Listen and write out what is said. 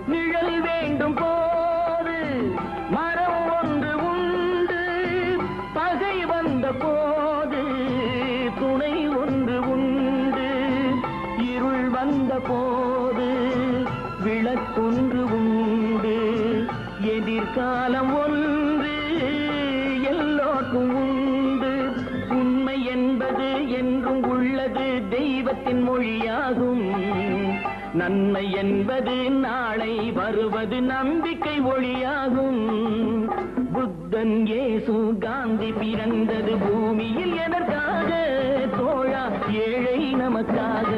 நிழல் வேண்டும் போது மரம் ஒன்று உண்டு, பகை வந்த போது துணை ஒன்று உண்டு, இருள் வந்த போது விளக்கொன்று உண்டு, எதிர்காலம் ஒன்று எல்லோருக்கும் உண்டு. உண்மை என்பது என்றும் உள்ளது, தெய்வத்தின் மொழியாகும். நன்மை என்பது நாளை வருவது, நம்பிக்கை ஒளியாகும். புத்தன், இயேசு, காந்தி பிறந்தது பூமியில் எதற்காக? தோழா, ஏழை நமக்காக.